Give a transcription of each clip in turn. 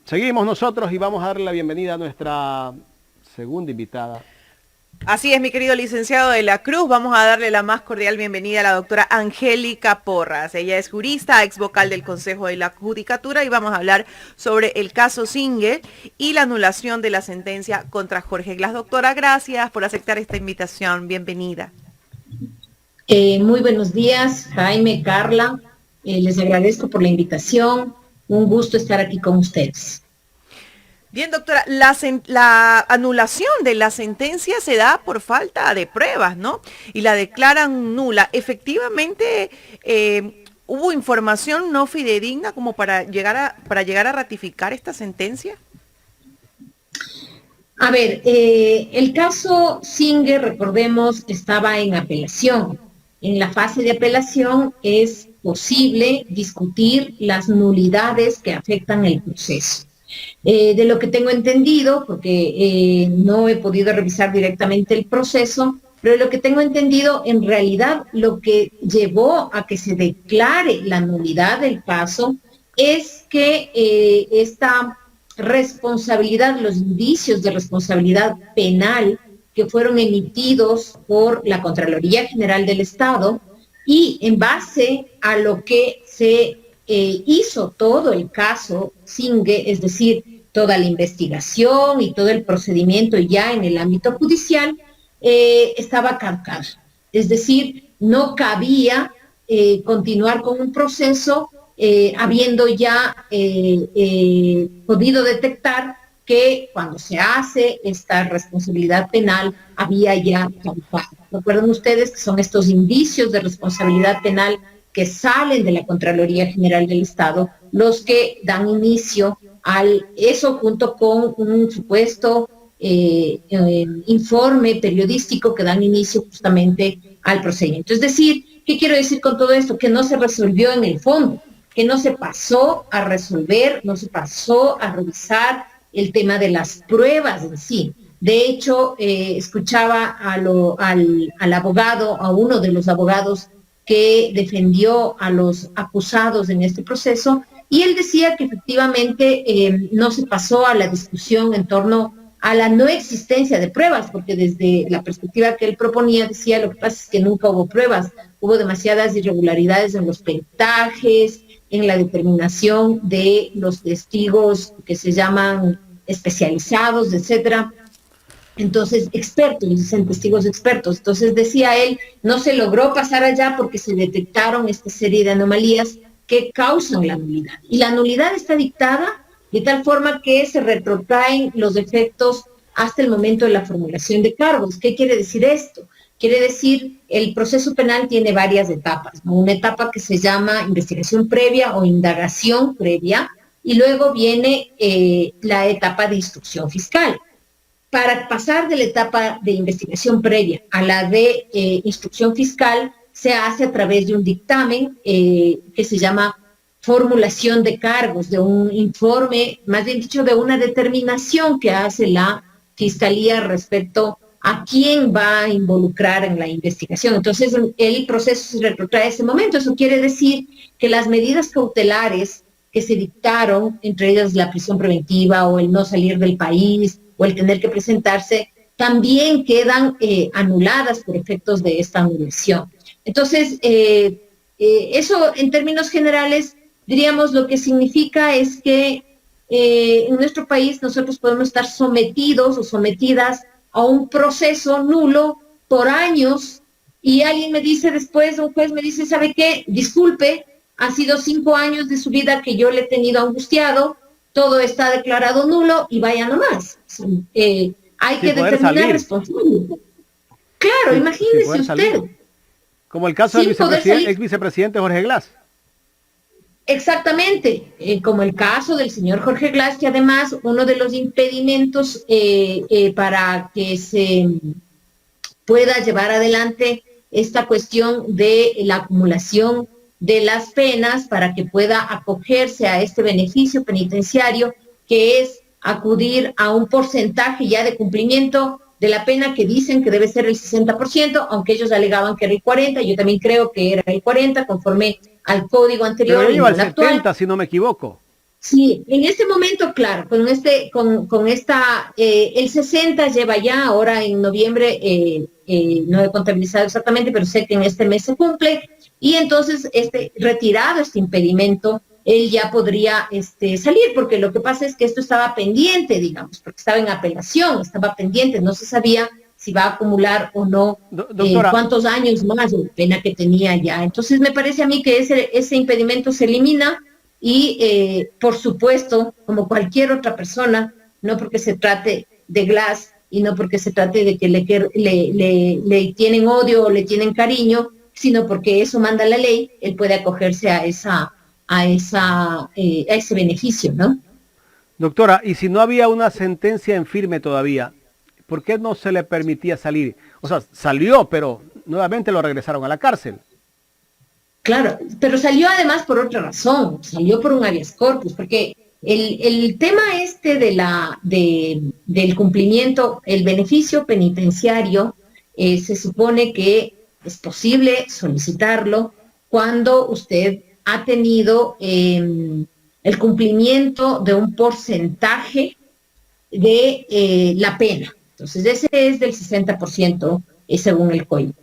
Seguimos nosotros y vamos a darle la bienvenida a nuestra segunda invitada. Así es, mi querido licenciado de la Cruz, vamos a darle la más cordial bienvenida a la doctora Angélica Porras. Ella es jurista, ex vocal del Consejo de la Judicatura y vamos a hablar sobre el caso Singer y la anulación de la sentencia contra Jorge Glass. Doctora, gracias por aceptar esta invitación. Bienvenida. Muy buenos días, Jaime, Carla. Les agradezco por la invitación. Un gusto estar aquí con ustedes. Bien, doctora, la anulación de la sentencia se da por falta de pruebas, ¿no? Y la declaran nula. Efectivamente, ¿hubo información no fidedigna como para llegar a ratificar esta sentencia? A ver, el caso Singer, recordemos, estaba en apelación. En la fase de apelación es posible discutir las nulidades que afectan el proceso. De lo que tengo entendido, porque no he podido revisar directamente el proceso, pero de lo que tengo entendido, en realidad lo que llevó a que se declare la nulidad del caso es que esta responsabilidad, los indicios de responsabilidad penal que fueron emitidos por la Contraloría General del Estado y en base a lo que se hizo todo el caso Singer, es decir, toda la investigación y todo el procedimiento ya en el ámbito judicial, estaba caducado. Es decir, no cabía continuar con un proceso habiendo ya podido detectar que cuando se hace esta responsabilidad penal había ya caducado. Recuerden ustedes que son estos indicios de responsabilidad penal que salen de la Contraloría General del Estado los que dan inicio eso junto con un supuesto informe periodístico que dan inicio justamente al procedimiento. Es decir, ¿qué quiero decir con todo esto? Que no se resolvió en el fondo, que no se pasó a resolver, no se pasó a revisar el tema de las pruebas en sí. De hecho, escuchaba al abogado, a uno de los abogados que defendió a los acusados en este proceso, y él decía que efectivamente no se pasó a la discusión en torno a la no existencia de pruebas, porque desde la perspectiva que él proponía decía lo que pasa es que nunca hubo pruebas, hubo demasiadas irregularidades en los peritajes, en la determinación de los testigos que se llaman especializados, etcétera. Entonces, expertos, dicen testigos expertos. Entonces, decía él, no se logró pasar allá porque se detectaron esta serie de anomalías que causan la nulidad. Y la nulidad está dictada de tal forma que se retrotraen los efectos hasta el momento de la formulación de cargos. ¿Qué quiere decir esto? Quiere decir, el proceso penal tiene varias etapas, ¿no? Una etapa que se llama investigación previa o indagación previa, y luego viene la etapa de instrucción fiscal. Para pasar de la etapa de investigación previa a la de instrucción fiscal, se hace a través de un dictamen que se llama formulación de cargos, de un informe, más bien dicho, de una determinación que hace la Fiscalía respecto a quién va a involucrar en la investigación. Entonces, el proceso se retrotrae a ese momento. Eso quiere decir que las medidas cautelares que se dictaron, entre ellas la prisión preventiva o el no salir del país o el tener que presentarse, también quedan anuladas por efectos de esta anulación. Entonces, eso en términos generales, diríamos, lo que significa es que en nuestro país nosotros podemos estar sometidos o sometidas a un proceso nulo por años, y alguien me dice después, un juez me dice, ¿sabe qué? Disculpe, han sido 5 años de su vida que yo le he tenido angustiado, todo está declarado nulo y vaya nomás. Hay que determinar responsabilidad. Claro, sí, imagínese usted. Como el caso del ex vicepresidente Jorge Glass. Exactamente, como el caso del señor Jorge Glass, que además uno de los impedimentos para que se pueda llevar adelante esta cuestión de la acumulación de las penas para que pueda acogerse a este beneficio penitenciario, que es acudir a un porcentaje ya de cumplimiento de la pena que dicen que debe ser el 60%, aunque ellos alegaban que era el 40%, yo también creo que era el 40%, conforme al código anterior. Pero iba al 70%, si no me equivoco. Sí, en este momento, claro, con esta, el 60 lleva ya, ahora en noviembre, no he contabilizado exactamente, pero sé que en este mes se cumple, y entonces retirado este impedimento, él ya podría salir, porque lo que pasa es que esto estaba pendiente, digamos, porque estaba en apelación, estaba pendiente, no se sabía si va a acumular o no, Doctora, cuántos años más de pena que tenía ya. Entonces me parece a mí que ese impedimento se elimina y, por supuesto, como cualquier otra persona, no porque se trate de Glass y no porque se trate de que le tienen odio o le tienen cariño, sino porque eso manda la ley, él puede acogerse a ese beneficio, ¿no? doctora, y si no había una sentencia en firme todavía, ¿por qué no se le permitía salir? O sea, salió, pero nuevamente lo regresaron a la cárcel. Claro, pero salió además por otra razón, salió por un habeas corpus, porque el tema del cumplimiento, el beneficio penitenciario, se supone que es posible solicitarlo cuando usted ha tenido el cumplimiento de un porcentaje de la pena. Entonces, ese es del 60% según el COI.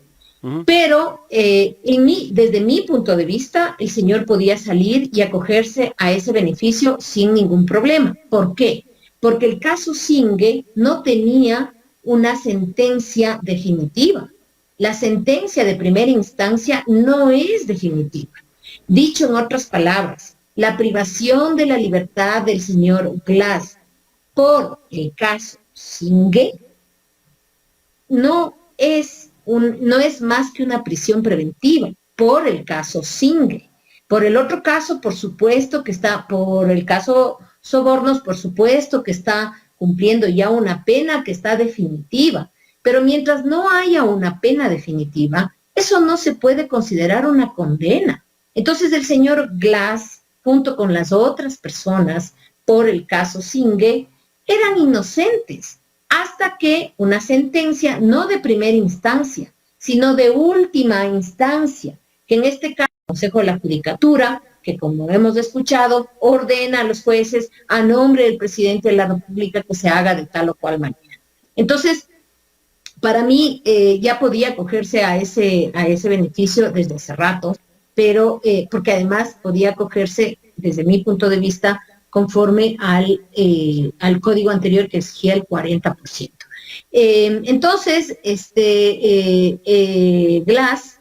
Pero desde mi punto de vista, el señor podía salir y acogerse a ese beneficio sin ningún problema. ¿Por qué? Porque el caso Singue no tenía una sentencia definitiva. La sentencia de primera instancia no es definitiva. Dicho en otras palabras, la privación de la libertad del señor Glass por el caso Singue no es más que una prisión preventiva por el caso Singue. Por el otro caso, por supuesto que está, por el caso Sobornos, por supuesto que está cumpliendo ya una pena que está definitiva. Pero mientras no haya una pena definitiva, eso no se puede considerar una condena. Entonces el señor Glass, junto con las otras personas por el caso Singue, eran inocentes, hasta que una sentencia, no de primera instancia, sino de última instancia, que en este caso el Consejo de la Judicatura, que como hemos escuchado, ordena a los jueces a nombre del presidente de la República que se haga de tal o cual manera. Entonces, para mí ya podía acogerse a ese beneficio desde hace rato, pero porque además podía acogerse, desde mi punto de vista, conforme al código anterior que exigía el 40%. Entonces, Glass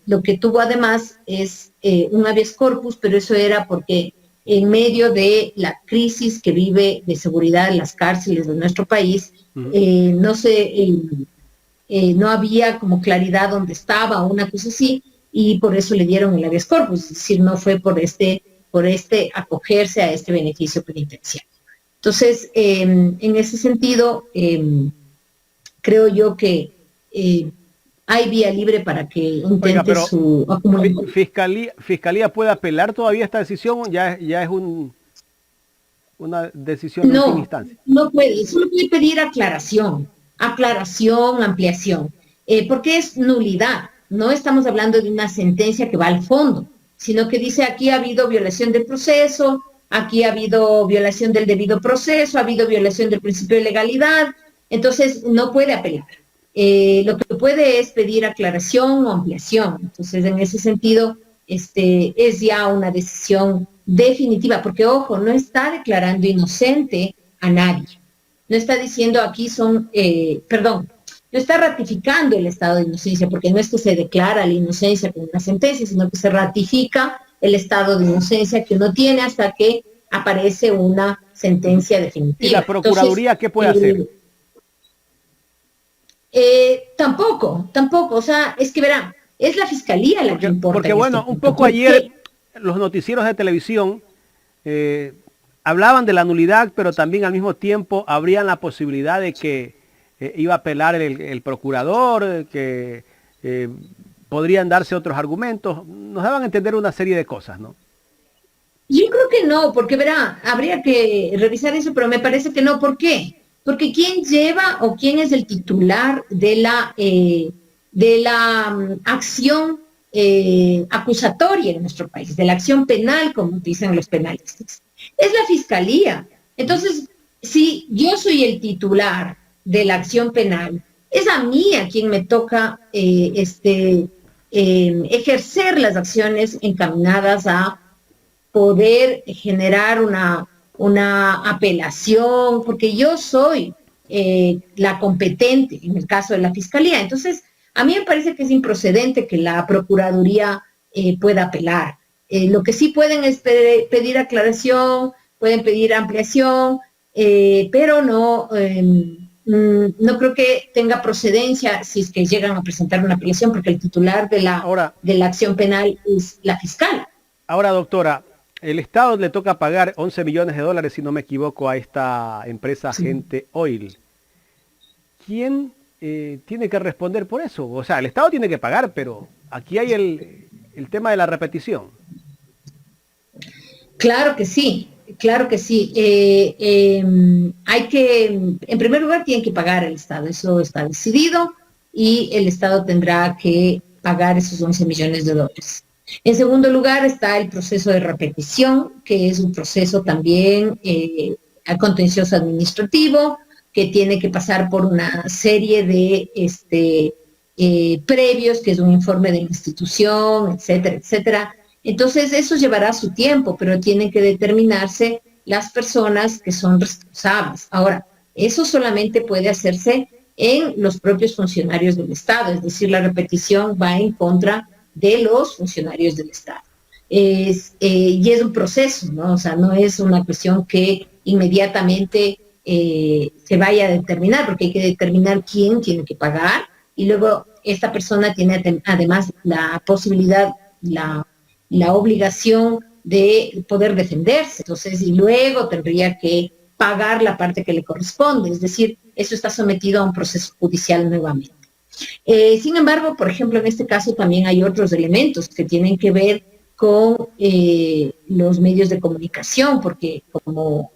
lo que tuvo además es un habeas corpus, pero eso era porque en medio de la crisis que vive de seguridad en las cárceles de nuestro país, no había como claridad dónde estaba o una cosa así, y por eso le dieron el habeas corpus, es decir, no fue por acogerse a este beneficio penitenciario. Entonces, en ese sentido, creo yo que hay vía libre para que intente su acumulación. ¿Fiscalía puede apelar todavía esta decisión? ¿Ya es una decisión de última instancia? No puede, solo puede pedir aclaración, ampliación, porque es nulidad. No estamos hablando de una sentencia que va al fondo, sino que dice aquí ha habido violación del proceso, aquí ha habido violación del debido proceso, ha habido violación del principio de legalidad, entonces no puede apelar. Lo que puede es pedir aclaración o ampliación. Entonces, en ese sentido, es ya una decisión definitiva, porque, ojo, no está declarando inocente a nadie. No está diciendo aquí no está ratificando el estado de inocencia, porque no es que se declara la inocencia con una sentencia, sino que se ratifica el estado de inocencia que uno tiene hasta que aparece una sentencia definitiva. ¿Y la Procuraduría qué puede hacer? Tampoco, o sea, es que verán, es la Fiscalía la que importa. Porque bueno, un poco ayer los noticieros de televisión hablaban de la nulidad, pero también al mismo tiempo abrían la posibilidad de que iba a apelar el procurador, que podrían darse otros argumentos. Nos daban a entender una serie de cosas, ¿no? Yo creo que no, porque verá, habría que revisar eso, pero me parece que no. ¿Por qué? Porque quién lleva o quién es el titular de la acción acusatoria en nuestro país, de la acción penal, como dicen los penalistas. Es la fiscalía. Entonces, si yo soy el titular de la acción penal, es a mí a quien me toca ejercer las acciones encaminadas a poder generar una apelación, porque yo soy la competente en el caso de la fiscalía. Entonces, a mí me parece que es improcedente que la Procuraduría pueda apelar. Lo que sí pueden es pedir aclaración, pueden pedir ampliación, pero no creo que tenga procedencia si es que llegan a presentar una apelación, porque el titular de la acción penal es la fiscal. Ahora, doctora, el Estado le toca pagar 11 millones de dólares, si no me equivoco, a esta empresa Gente Oil. ¿Quién tiene que responder por eso? O sea, el Estado tiene que pagar, pero aquí hay el tema de la repetición. Claro que sí, claro que sí. Hay que, en primer lugar, tiene que pagar el Estado, eso está decidido, y el Estado tendrá que pagar esos 11 millones de dólares. En segundo lugar está el proceso de repetición, que es un proceso también contencioso administrativo, que tiene que pasar por una serie de previos, que es un informe de la institución, etcétera, etcétera. Entonces, eso llevará su tiempo, pero tienen que determinarse las personas que son responsables. Ahora, eso solamente puede hacerse en los propios funcionarios del Estado, es decir, la repetición va en contra de los funcionarios del Estado. Y es un proceso, ¿no? O sea, no es una cuestión que inmediatamente se vaya a determinar, porque hay que determinar quién tiene que pagar, y luego esta persona tiene además la posibilidad, la obligación de poder defenderse. Entonces, y luego tendría que pagar la parte que le corresponde, es decir, eso está sometido a un proceso judicial nuevamente. Sin embargo, por ejemplo, en este caso también hay otros elementos que tienen que ver con los medios de comunicación, porque como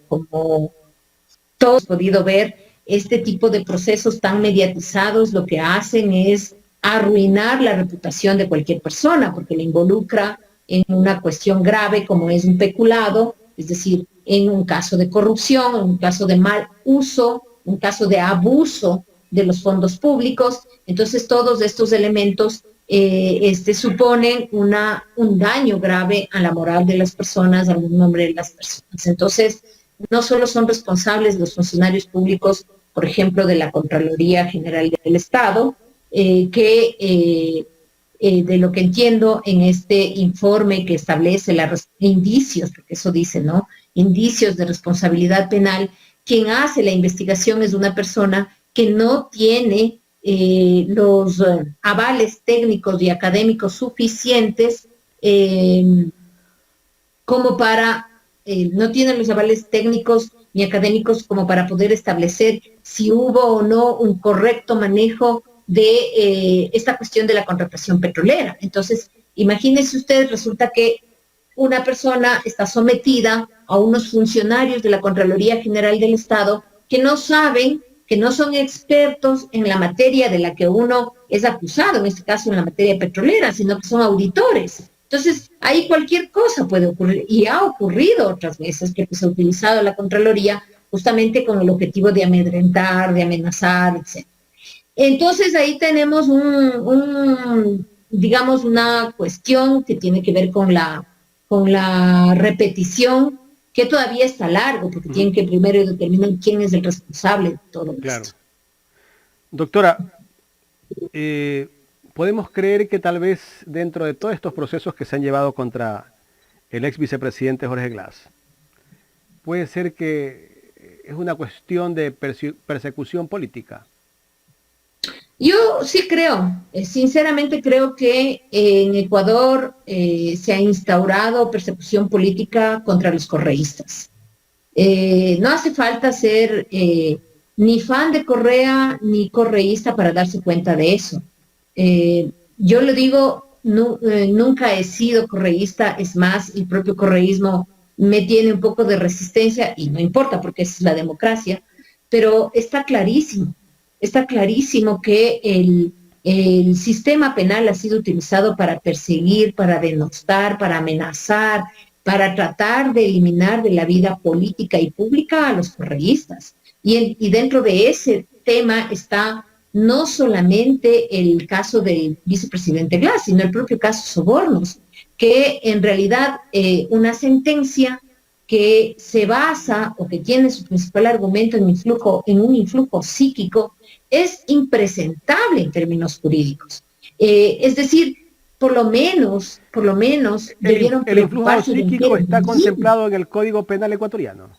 todos hemos podido ver, este tipo de procesos tan mediatizados lo que hacen es arruinar la reputación de cualquier persona, porque le involucra en una cuestión grave como es un peculado, es decir, en un caso de corrupción, en un caso de mal uso, un caso de abuso de los fondos públicos. Entonces, todos estos elementos suponen un daño grave a la moral de las personas, al nombre de las personas. Entonces, no solo son responsables los funcionarios públicos, por ejemplo, de la Contraloría General del Estado, de lo que entiendo en este informe que establece indicios, porque eso dice, ¿no? Indicios de responsabilidad penal, quien hace la investigación es una persona que no tiene los avales técnicos y académicos suficientes como para, no tiene los avales técnicos ni académicos como para poder establecer si hubo o no un correcto manejo de esta cuestión de la contratación petrolera. Entonces, imagínense ustedes, resulta que una persona está sometida a unos funcionarios de la Contraloría General del Estado que no saben, que no son expertos en la materia de la que uno es acusado, en este caso en la materia petrolera, sino que son auditores. Entonces, ahí cualquier cosa puede ocurrir, y ha ocurrido otras veces que se ha utilizado la Contraloría justamente con el objetivo de amedrentar, de amenazar, etc. Entonces, ahí tenemos digamos, una cuestión que tiene que ver con la repetición, que todavía está largo, porque tienen que primero determinar quién es el responsable de todo esto. Doctora, ¿podemos creer que tal vez dentro de todos estos procesos que se han llevado contra el ex vicepresidente Jorge Glass, puede ser que es una cuestión de persecución política? Yo sí creo, sinceramente creo que en Ecuador se ha instaurado persecución política contra los correístas. No hace falta ser ni fan de Correa ni correísta para darse cuenta de eso. Yo le digo, nunca he sido correísta, es más, el propio correísmo me tiene un poco de resistencia, y no importa porque es la democracia, pero está clarísimo que El sistema penal ha sido utilizado para perseguir, para denostar, para amenazar, para tratar de eliminar de la vida política y pública a los correístas. Y dentro de ese tema está no solamente el caso del vicepresidente Glass, sino el propio caso Sobornos, que en realidad una sentencia que se basa o que tiene su principal argumento en un influjo psíquico es impresentable en términos jurídicos. Es decir, por lo menos debieron el influjo psíquico está contemplado en el Código Penal ecuatoriano.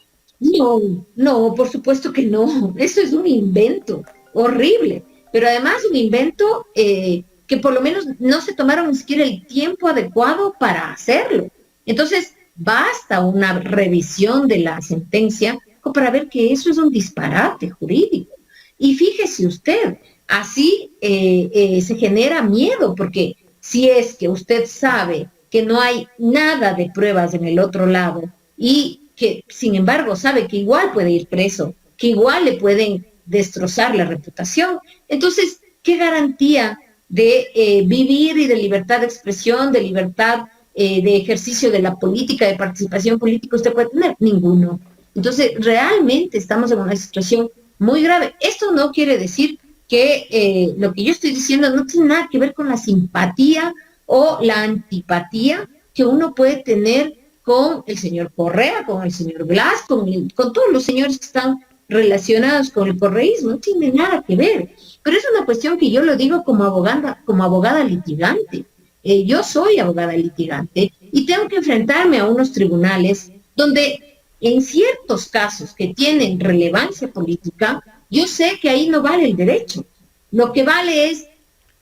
No, por supuesto que no. Eso es un invento horrible, pero además un invento que por lo menos no se tomaron ni siquiera el tiempo adecuado para hacerlo. Entonces, basta una revisión de la sentencia para ver que eso es un disparate jurídico. Y fíjese usted, así se genera miedo, porque si es que usted sabe que no hay nada de pruebas en el otro lado y que, sin embargo, sabe que igual puede ir preso, que igual le pueden destrozar la reputación, entonces, ¿qué garantía de vivir y de libertad de expresión, de libertad de ejercicio de la política, de participación política usted puede tener? Ninguno. Entonces, realmente estamos en una situación muy grave. Esto no quiere decir que lo que yo estoy diciendo no tiene nada que ver con la simpatía o la antipatía que uno puede tener con el señor Correa, con el señor Glass, con todos los señores que están relacionados con el correísmo. No tiene nada que ver. Pero es una cuestión que yo lo digo como abogada litigante. Yo soy abogada litigante y tengo que enfrentarme a unos tribunales donde en ciertos casos que tienen relevancia política, yo sé que ahí no vale el derecho. Lo que vale es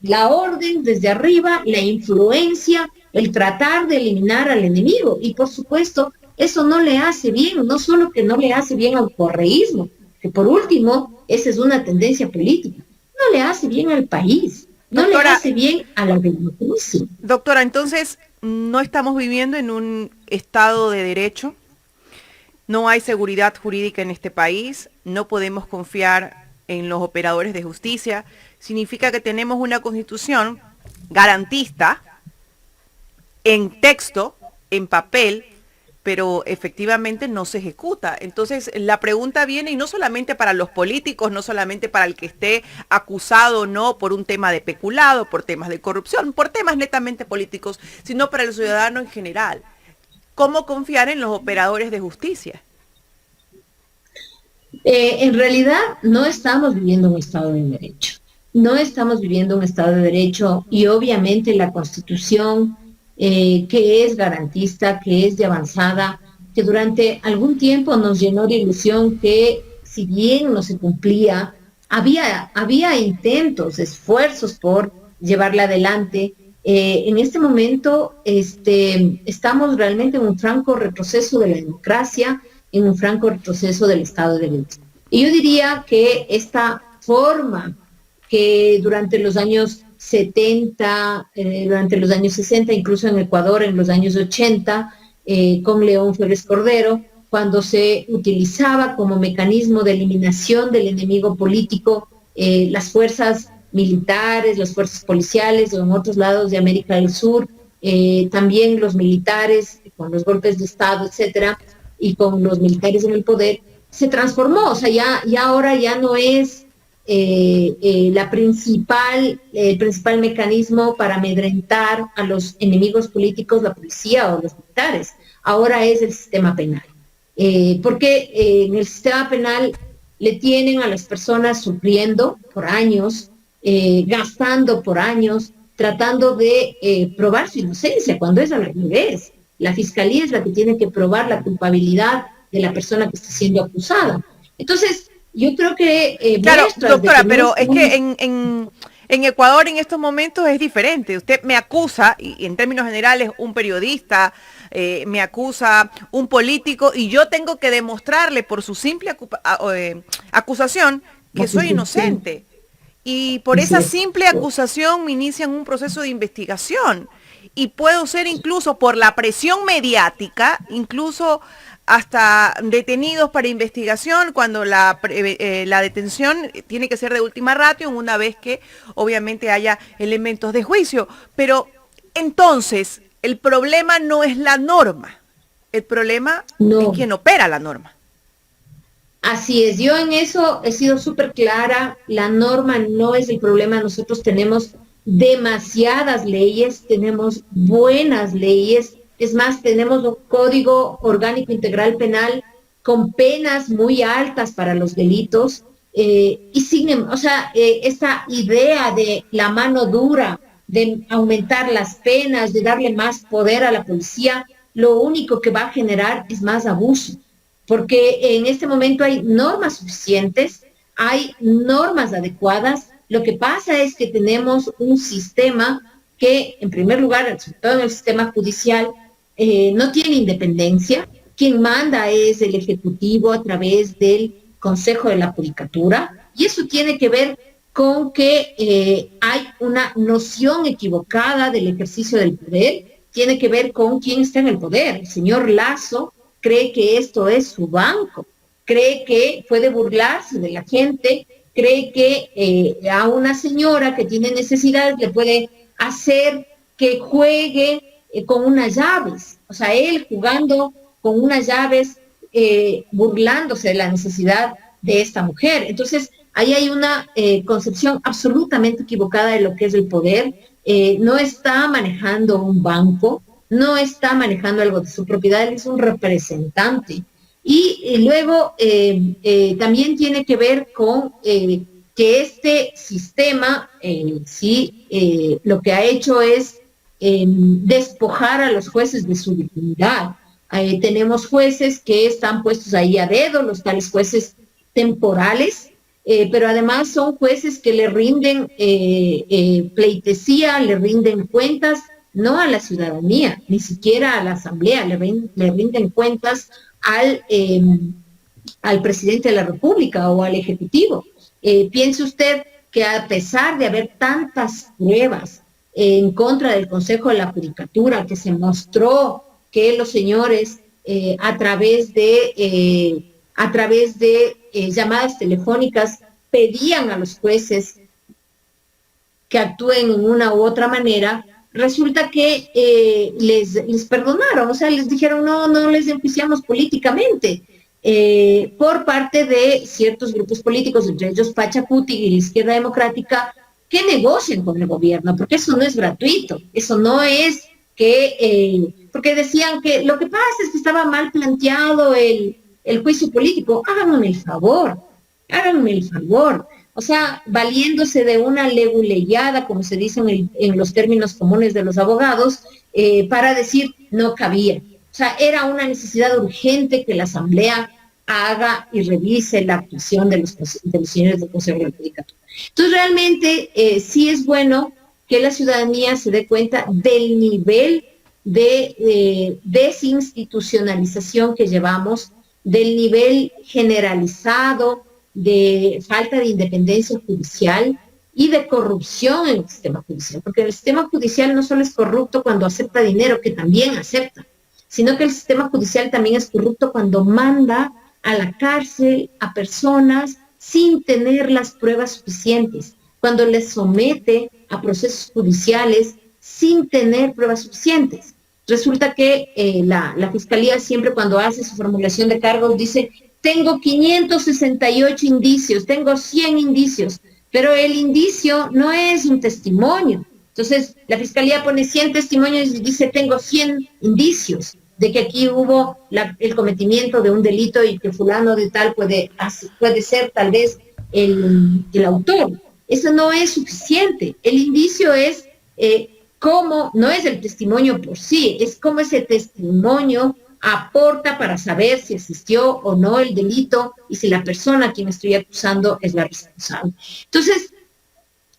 la orden desde arriba, la influencia, el tratar de eliminar al enemigo. Y por supuesto, eso no le hace bien, no solo que no le hace bien al correísmo, que por último, esa es una tendencia política, no le hace bien al país, no le hace bien a la democracia. Doctora, entonces, ¿no estamos viviendo en un estado de derecho? No hay seguridad jurídica en este país, no podemos confiar en los operadores de justicia. Significa que tenemos una constitución garantista en texto, en papel, pero efectivamente no se ejecuta. Entonces la pregunta viene, y no solamente para los políticos, no solamente para el que esté acusado o no por un tema de peculado, por temas de corrupción, por temas netamente políticos, sino para el ciudadano en general. ¿Cómo confiar en los operadores de justicia? En realidad no estamos viviendo un Estado de Derecho. No estamos viviendo un Estado de Derecho y obviamente la Constitución, que es garantista, que es de avanzada, que durante algún tiempo nos llenó de ilusión que si bien no se cumplía, había intentos, esfuerzos por llevarla adelante. En este momento estamos realmente en un franco retroceso de la democracia, en un franco retroceso del Estado de Derecho. Y yo diría que esta forma que durante los años 70, durante los años 60, incluso en Ecuador en los años 80, con León Febres Cordero, cuando se utilizaba como mecanismo de eliminación del enemigo político las fuerzas militares, las fuerzas policiales, o en otros lados de América del Sur, también los militares con los golpes de Estado, etcétera, y con los militares en el poder, se transformó. O sea, ya ahora ya no es el principal mecanismo para amedrentar a los enemigos políticos, la policía o los militares. Ahora es el sistema penal. Porque en el sistema penal le tienen a las personas sufriendo por años, gastando por años, tratando de probar su inocencia, cuando es al revés. La fiscalía es la que tiene que probar la culpabilidad de la persona que está siendo acusada. Entonces, yo creo que... claro, doctora, pero es que en Ecuador en estos momentos es diferente. Usted me acusa, y en términos generales un periodista, me acusa un político, y yo tengo que demostrarle por su simple acusación que soy inocente. Y por esa simple acusación me inician un proceso de investigación. Y puedo ser incluso por la presión mediática, incluso hasta detenidos para investigación, cuando la detención tiene que ser de última ratio, una vez que obviamente haya elementos de juicio. Pero entonces, el problema no es la norma, el problema es quien opera la norma. Así es, yo en eso he sido súper clara, la norma no es el problema, nosotros tenemos demasiadas leyes, tenemos buenas leyes, es más, tenemos un código orgánico integral penal con penas muy altas para los delitos, esta idea de la mano dura, de aumentar las penas, de darle más poder a la policía, lo único que va a generar es más abuso, porque en este momento hay normas suficientes, hay normas adecuadas. Lo que pasa es que tenemos un sistema que, en primer lugar, sobre todo en el sistema judicial, no tiene independencia. Quien manda es el Ejecutivo a través del Consejo de la Judicatura, y eso tiene que ver con que hay una noción equivocada del ejercicio del poder, tiene que ver con quién está en el poder. El señor Lasso cree que esto es su banco, cree que puede burlarse de la gente, cree que a una señora que tiene necesidades le puede hacer que juegue con unas llaves, o sea, él jugando con unas llaves, burlándose de la necesidad de esta mujer. Entonces, ahí hay una concepción absolutamente equivocada de lo que es el poder. No está manejando un banco, no está manejando algo de su propiedad, él es un representante. Y luego también tiene que ver con que este sistema lo que ha hecho es despojar a los jueces de su dignidad. Tenemos jueces que están puestos ahí a dedo, los tales jueces temporales, pero además son jueces que le rinden pleitesía, le rinden cuentas, no a la ciudadanía, ni siquiera a la asamblea, le rinden cuentas al presidente de la República o al Ejecutivo. Piense usted que a pesar de haber tantas pruebas en contra del Consejo de la Judicatura, que se mostró que los señores a través de llamadas telefónicas pedían a los jueces que actúen en una u otra manera, resulta que les perdonaron, o sea, les dijeron no les enjuiciamos políticamente, por parte de ciertos grupos políticos, entre ellos Pachacuti y la Izquierda Democrática, que negocien con el gobierno, porque eso no es gratuito, eso no es porque decían que lo que pasa es que estaba mal planteado el juicio político. Háganme el favor, o sea, valiéndose de una leguleyada, como se dice en los términos comunes de los abogados, para decir no cabía. O sea, era una necesidad urgente que la Asamblea haga y revise la actuación de los señores del Consejo de la Judicatura. Entonces, realmente sí es bueno que la ciudadanía se dé cuenta del nivel de desinstitucionalización que llevamos, del nivel generalizado de falta de independencia judicial y de corrupción en el sistema judicial, porque el sistema judicial no solo es corrupto cuando acepta dinero, que también acepta, sino que el sistema judicial también es corrupto cuando manda a la cárcel a personas sin tener las pruebas suficientes, cuando les somete a procesos judiciales sin tener pruebas suficientes. Resulta que la Fiscalía siempre cuando hace su formulación de cargos dice, tengo 568 indicios, tengo 100 indicios, pero el indicio no es un testimonio. Entonces, la Fiscalía pone 100 testimonios y dice, tengo 100 indicios de que aquí hubo el cometimiento de un delito y que fulano de tal puede ser tal vez el autor. Eso no es suficiente. El indicio es cómo, no es el testimonio por sí, es cómo ese testimonio aporta para saber si existió o no el delito y si la persona a quien estoy acusando es la responsable. Entonces,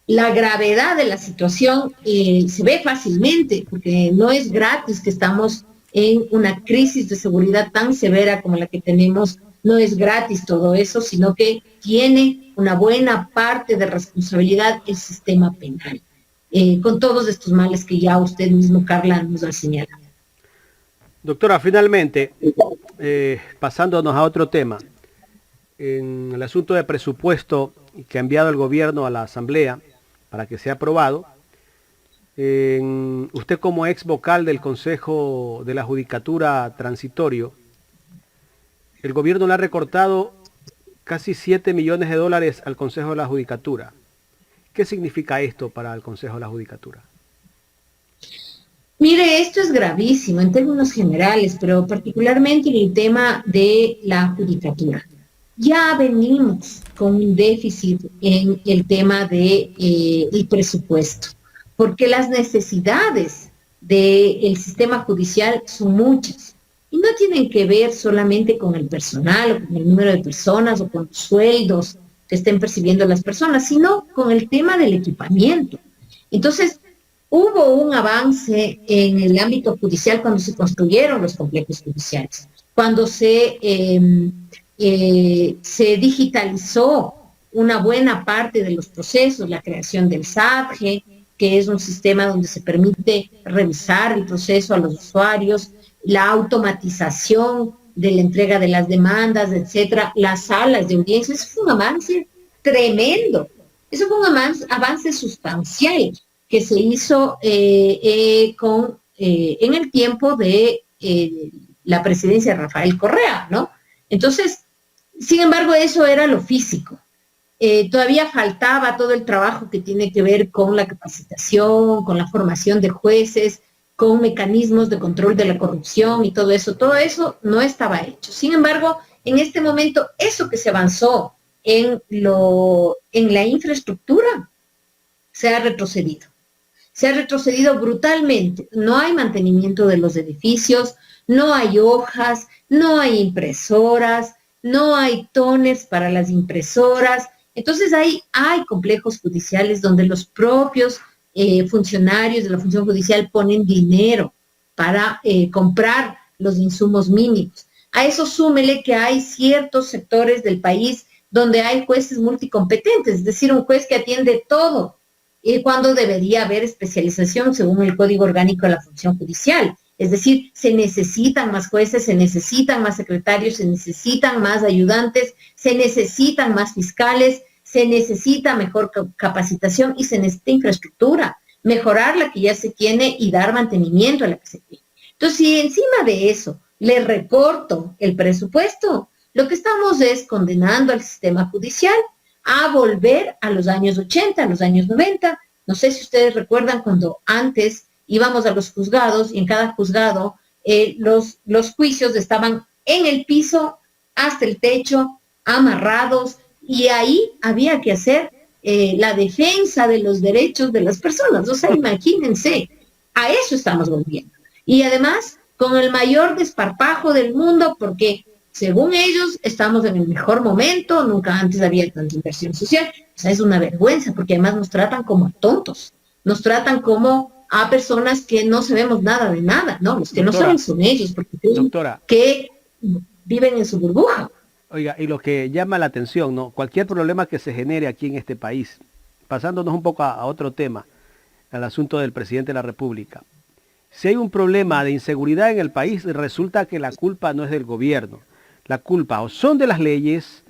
la gravedad de la situación se ve fácilmente, porque no es gratis que estamos en una crisis de seguridad tan severa como la que tenemos. No es gratis todo eso, sino que tiene una buena parte de responsabilidad el sistema penal, con todos estos males que ya usted mismo, Carla, nos ha señalado. Doctora, finalmente, pasándonos a otro tema, en el asunto de presupuesto que ha enviado el gobierno a la Asamblea para que sea aprobado, usted como ex vocal del Consejo de la Judicatura Transitorio, el gobierno le ha recortado casi $7 millones al Consejo de la Judicatura. ¿Qué significa esto para el Consejo de la Judicatura? Mire, esto es gravísimo en términos generales, pero particularmente en el tema de la judicatura. Ya venimos con un déficit en el tema de el presupuesto, porque las necesidades del sistema judicial son muchas y no tienen que ver solamente con el personal o con el número de personas o con los sueldos que estén percibiendo las personas, sino con el tema del equipamiento. Entonces, hubo un avance en el ámbito judicial cuando se construyeron los complejos judiciales, cuando se digitalizó una buena parte de los procesos, la creación del SADGE, que es un sistema donde se permite revisar el proceso a los usuarios, la automatización de la entrega de las demandas, etcétera, las salas de audiencias. Eso fue un avance tremendo, eso fue un avance sustancial que se hizo en el tiempo de la presidencia de Rafael Correa, ¿no? Entonces, sin embargo, eso era lo físico. Todavía faltaba todo el trabajo que tiene que ver con la capacitación, con la formación de jueces, con mecanismos de control de la corrupción y todo eso no estaba hecho. Sin embargo, en este momento, eso que se avanzó en la infraestructura se ha retrocedido. Se ha retrocedido brutalmente. No hay mantenimiento de los edificios, no hay hojas, no hay impresoras, no hay toners para las impresoras. Entonces hay complejos judiciales donde los propios funcionarios de la función judicial ponen dinero para comprar los insumos mínimos. A eso súmele que hay ciertos sectores del país donde hay jueces multicompetentes, es decir, un juez que atiende todo, cuando debería haber especialización según el Código Orgánico de la Función Judicial. Es decir, se necesitan más jueces, se necesitan más secretarios, se necesitan más ayudantes, se necesitan más fiscales, se necesita mejor capacitación y se necesita infraestructura, mejorar la que ya se tiene y dar mantenimiento a la que se tiene. Entonces, si encima de eso le recorto el presupuesto, lo que estamos es condenando al sistema judicial a volver a los años 80, a los años 90. No sé si ustedes recuerdan cuando antes íbamos a los juzgados y en cada juzgado los juicios estaban en el piso, hasta el techo, amarrados, y ahí había que hacer la defensa de los derechos de las personas. O sea, imagínense, a eso estamos volviendo. Y además, con el mayor desparpajo del mundo, porque según ellos, estamos en el mejor momento, nunca antes había tanta inversión social. O sea, es una vergüenza, porque además nos tratan como a tontos, nos tratan como a personas que no sabemos nada de nada, ¿no? Los que no saben son ellos, porque doctora, que viven en su burbuja. Oiga, y lo que llama la atención, ¿no? Cualquier problema que se genere aquí en este país, pasándonos un poco a otro tema, al asunto del presidente de la República. Si hay un problema de inseguridad en el país, resulta que la culpa no es del gobierno. La culpa o son de las leyes,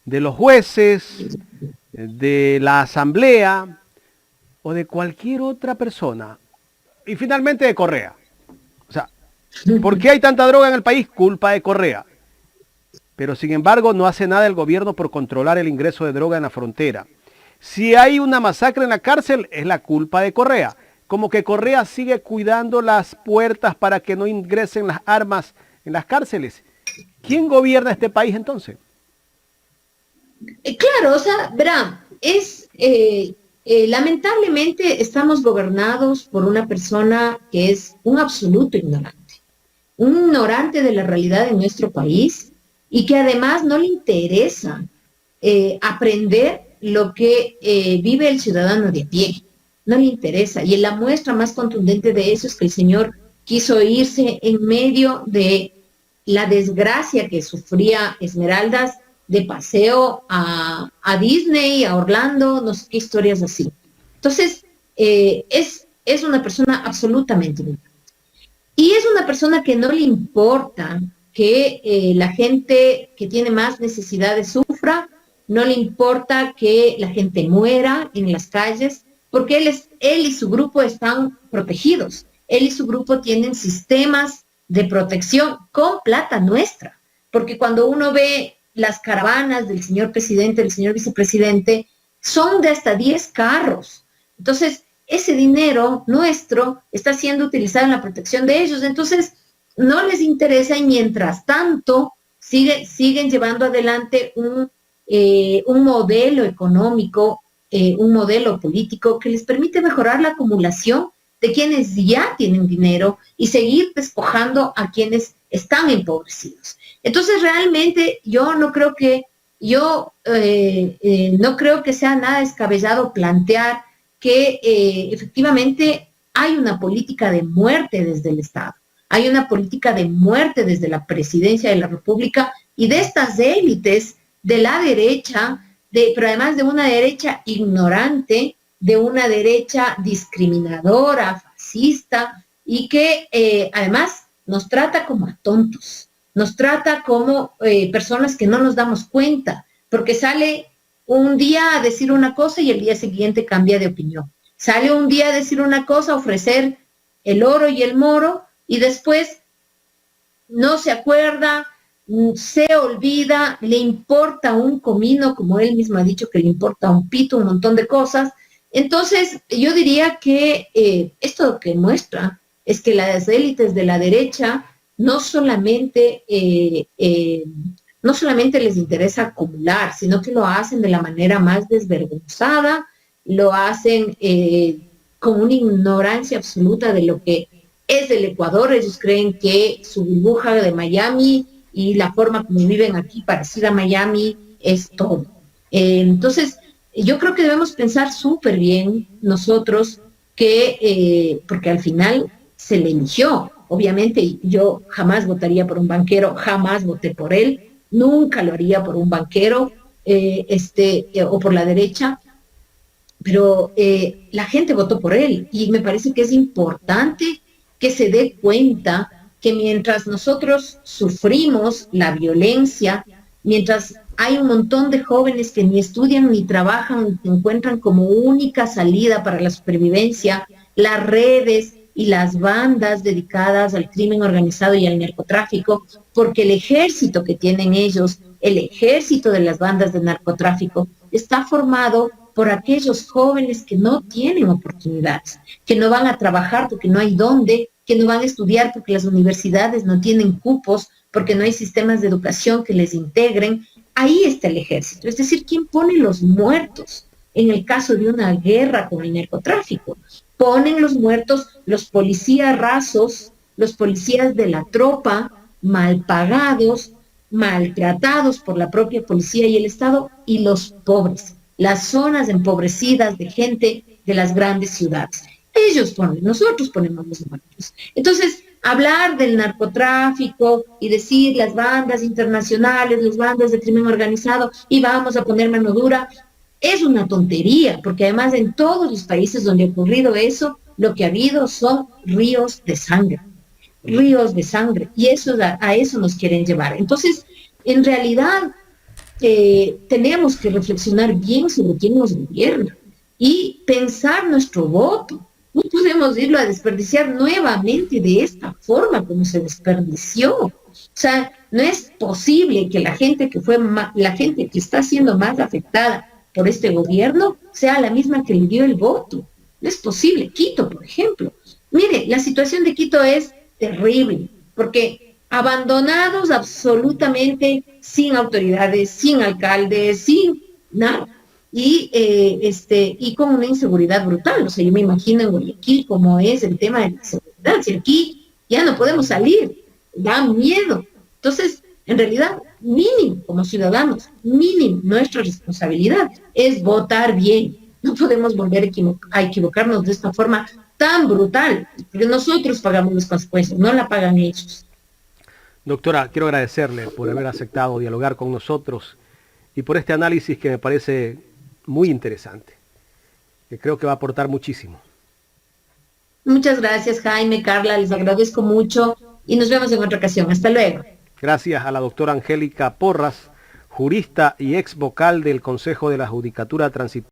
de los jueces, de la asamblea o de cualquier otra persona. Y finalmente de Correa. O sea, ¿por qué hay tanta droga en el país? Culpa de Correa. Pero sin embargo no hace nada el gobierno por controlar el ingreso de droga en la frontera. Si hay una masacre en la cárcel, es la culpa de Correa. Como que Correa sigue cuidando las puertas para que no ingresen las armas en las cárceles. ¿Quién gobierna este país entonces? Claro, o sea, verán, lamentablemente estamos gobernados por una persona que es un absoluto ignorante de la realidad de nuestro país y que además no le interesa aprender lo que vive el ciudadano de a pie, no le interesa. Y la muestra más contundente de eso es que el señor quiso irse en medio de la desgracia que sufría Esmeraldas de paseo a Disney, a Orlando, no sé qué historias así. Entonces, es una persona absolutamente ignorante. Y es una persona que no le importa que la gente que tiene más necesidades sufra, no le importa que la gente muera en las calles, porque él y su grupo están protegidos. Él y su grupo tienen sistemas de protección con plata nuestra, porque cuando uno ve las caravanas del señor presidente, del señor vicepresidente, son de hasta 10 carros. Entonces, ese dinero nuestro está siendo utilizado en la protección de ellos. Entonces, no les interesa y mientras tanto siguen llevando adelante un modelo económico, un modelo político que les permite mejorar la acumulación de quienes ya tienen dinero y seguir despojando a quienes están empobrecidos. Entonces, realmente yo no creo que sea nada descabellado plantear que efectivamente hay una política de muerte desde el Estado, hay una política de muerte desde la presidencia de la República y de estas élites de la derecha, pero además de una derecha ignorante, de una derecha discriminadora, fascista, y que además nos trata como a tontos, nos trata como personas que no nos damos cuenta, porque sale un día a decir una cosa y el día siguiente cambia de opinión. Sale un día a decir una cosa, ofrecer el oro y el moro, y después no se acuerda, se olvida, le importa un comino, como él mismo ha dicho que le importa un pito, un montón de cosas. Entonces, yo diría que esto lo que muestra es que las élites de la derecha no solamente les interesa acumular, sino que lo hacen de la manera más desvergonzada, lo hacen con una ignorancia absoluta de lo que es el Ecuador. Ellos creen que su burbuja de Miami y la forma como viven aquí parecida a Miami es todo. Entonces, yo creo que debemos pensar súper bien nosotros porque al final se le eligió. Obviamente yo jamás votaría por un banquero, jamás voté por él, nunca lo haría por un banquero o por la derecha, pero la gente votó por él y me parece que es importante que se dé cuenta que mientras nosotros sufrimos la violencia, mientras hay un montón de jóvenes que ni estudian ni trabajan, que encuentran como única salida para la supervivencia las redes y las bandas dedicadas al crimen organizado y al narcotráfico, porque el ejército que tienen ellos, el ejército de las bandas de narcotráfico, está formado por aquellos jóvenes que no tienen oportunidades, que no van a trabajar porque no hay dónde, que no van a estudiar porque las universidades no tienen cupos, porque no hay sistemas de educación que les integren. Ahí está el ejército, es decir, ¿quién pone los muertos en el caso de una guerra con el narcotráfico? Ponen los muertos los policías rasos, los policías de la tropa, mal pagados, maltratados por la propia policía y el Estado, y los pobres, las zonas empobrecidas de gente de las grandes ciudades. Ellos ponen, nosotros ponemos los muertos. Entonces, hablar del narcotráfico y decir las bandas internacionales, las bandas de crimen organizado, y vamos a poner mano dura, es una tontería, porque además en todos los países donde ha ocurrido eso, lo que ha habido son ríos de sangre, y a eso nos quieren llevar. Entonces, en realidad, tenemos que reflexionar bien sobre quién nos gobierna y pensar nuestro voto. No podemos irlo a desperdiciar nuevamente de esta forma como se desperdició. O sea, no es posible que la gente que está siendo más afectada por este gobierno sea la misma que le dio el voto. No es posible. Quito, por ejemplo. Mire, la situación de Quito es terrible, porque abandonados absolutamente, sin autoridades, sin alcaldes, sin nada. Y con una inseguridad brutal. O sea, yo me imagino en Guayaquil cómo es el tema de la seguridad. Si aquí ya no podemos salir, da miedo. Entonces, en realidad, mínimo como ciudadanos, mínimo nuestra responsabilidad es votar bien. No podemos volver a equivocarnos de esta forma tan brutal, porque nosotros pagamos las consecuencias, no la pagan ellos. Doctora, quiero agradecerle por haber aceptado dialogar con nosotros y por este análisis que me parece muy interesante, que creo que va a aportar muchísimo. Muchas gracias, Jaime, Carla, les agradezco mucho y nos vemos en otra ocasión. Hasta luego. Gracias a la doctora Angélica Porras, jurista y ex vocal del Consejo de la Judicatura Transitoria.